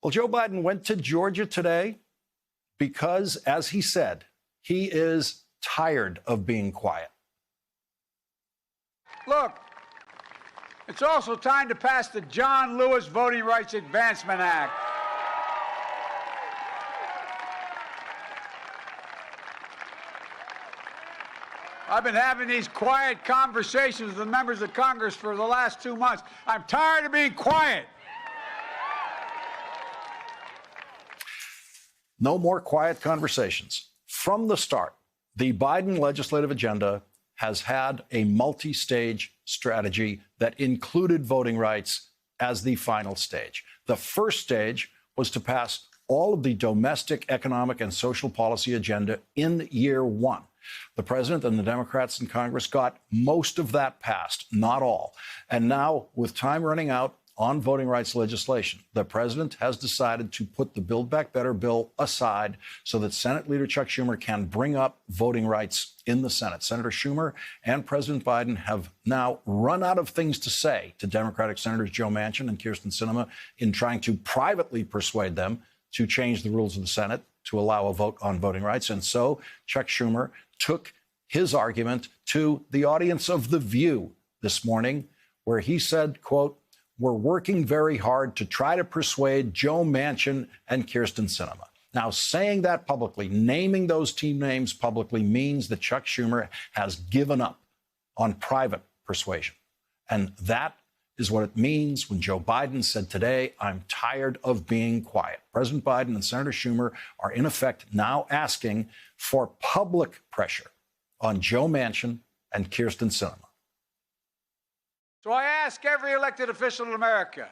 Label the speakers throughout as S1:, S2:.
S1: Well, Joe Biden went to Georgia today because, as he said, he is tired of being quiet.
S2: Look, it's also time to pass the John Lewis Voting Rights Advancement Act. I've been having these quiet conversations with the members of Congress for the last 2 months. I'm tired of being quiet.
S1: No more quiet conversations. From the start, the Biden legislative agenda has had a multi-stage strategy that included voting rights as the final stage. The first stage was to pass all of the domestic, economic, and social policy agenda in year one. The president and the Democrats in Congress got most of that passed, not all. And now, with time running out on voting rights legislation, the president has decided to put the Build Back Better bill aside so that Senate Leader Chuck Schumer can bring up voting rights in the Senate. Senator Schumer and President Biden have now run out of things to say to Democratic Senators Joe Manchin and Kyrsten Sinema in trying to privately persuade them to change the rules of the Senate to allow a vote on voting rights. And so Chuck Schumer took his argument to the audience of The View this morning, where he said, quote, "We're working very hard to try to persuade Joe Manchin and Kyrsten Sinema." Now, saying that publicly, naming those team names publicly, means that Chuck Schumer has given up on private persuasion. And that is what it means when Joe Biden said today, "I'm tired of being quiet." President Biden and Senator Schumer are, in effect, now asking for public pressure on Joe Manchin and Kyrsten Sinema.
S2: So I ask every elected official in America,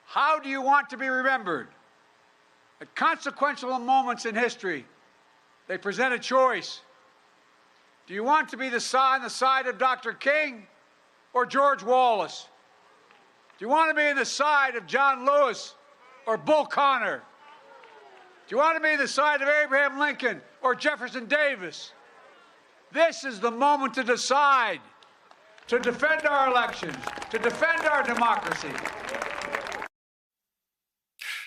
S2: how do you want to be remembered? At consequential moments in history, they present a choice. Do you want to be on the side of Dr. King or George Wallace? Do you want to be on the side of John Lewis or Bull Connor? Do you want to be on the side of Abraham Lincoln or Jefferson Davis? This is the moment to decide, to defend our elections, to defend our democracy.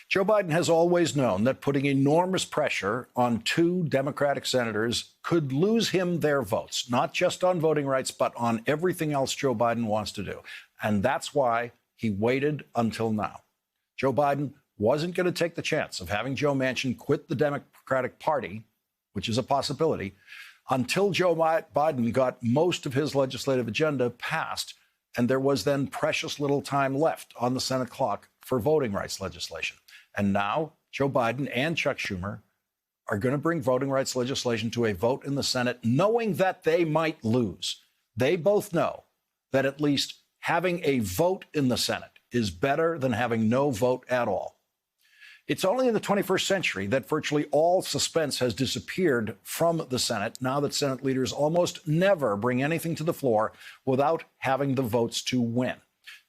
S1: Joe Biden has always known that putting enormous pressure on two Democratic senators could lose him their votes, not just on voting rights, but on everything else Joe Biden wants to do. And that's why he waited until now. Joe Biden wasn't going to take the chance of having Joe Manchin quit the Democratic Party, which is a possibility, until Joe Biden got most of his legislative agenda passed, and there was then precious little time left on the Senate clock for voting rights legislation. And now Joe Biden and Chuck Schumer are going to bring voting rights legislation to a vote in the Senate, knowing that they might lose. They both know that at least having a vote in the Senate is better than having no vote at all. It's only in the 21st century that virtually all suspense has disappeared from the Senate, now that Senate leaders almost never bring anything to the floor without having the votes to win.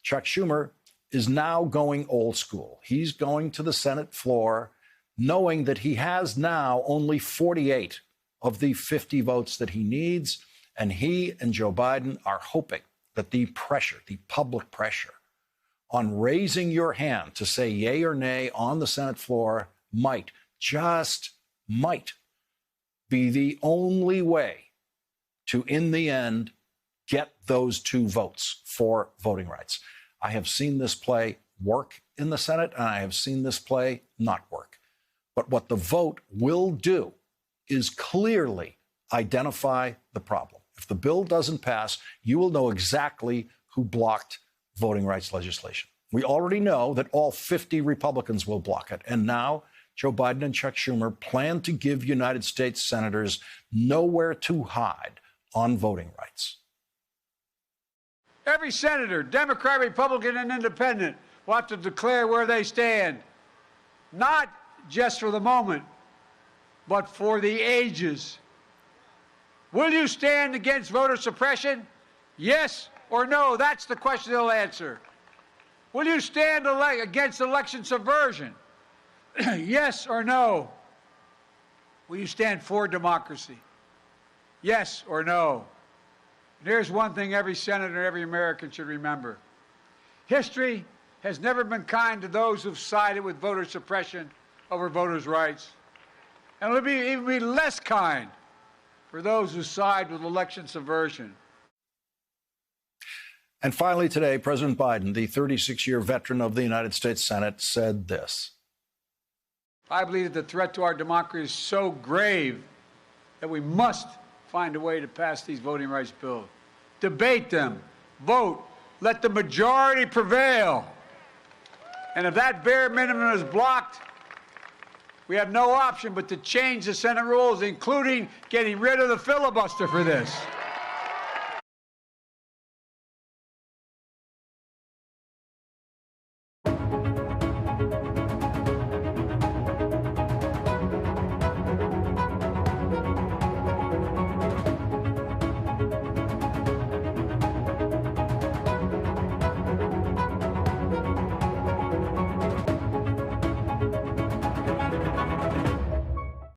S1: Chuck Schumer is now going old school. He's going to the Senate floor knowing that he has now only 48 of the 50 votes that he needs, and he and Joe Biden are hoping that the pressure, the public pressure, on raising your hand to say yay or nay on the Senate floor might, just might, be the only way to, in the end, get those two votes for voting rights. I have seen this play work in the Senate, and I have seen this play not work. But what the vote will do is clearly identify the problem. If the bill doesn't pass, you will know exactly who blocked voting rights legislation. We already know that all 50 Republicans will block it. And now Joe Biden and Chuck Schumer plan to give United States senators nowhere to hide on voting rights.
S2: Every senator, Democrat, Republican, and Independent, will have to declare where they stand, not just for the moment, but for the ages. Will you stand against voter suppression? Yes or no? That's the question they'll answer. Will you stand against election subversion? Yes or no? Will you stand for democracy? Yes or no? And here's one thing every senator, every American should remember. History has never been kind to those who've sided with voter suppression over voters' rights. And it'll even be less kind for those who side with election subversion.
S1: And finally today, President Biden, the 36-year veteran of the United States Senate, said this.
S2: I believe that the threat to our democracy is so grave that we must find a way to pass these voting rights bills. Debate them, vote, let the majority prevail. And if that bare minimum is blocked, we have no option but to change the Senate rules, including getting rid of the filibuster for this.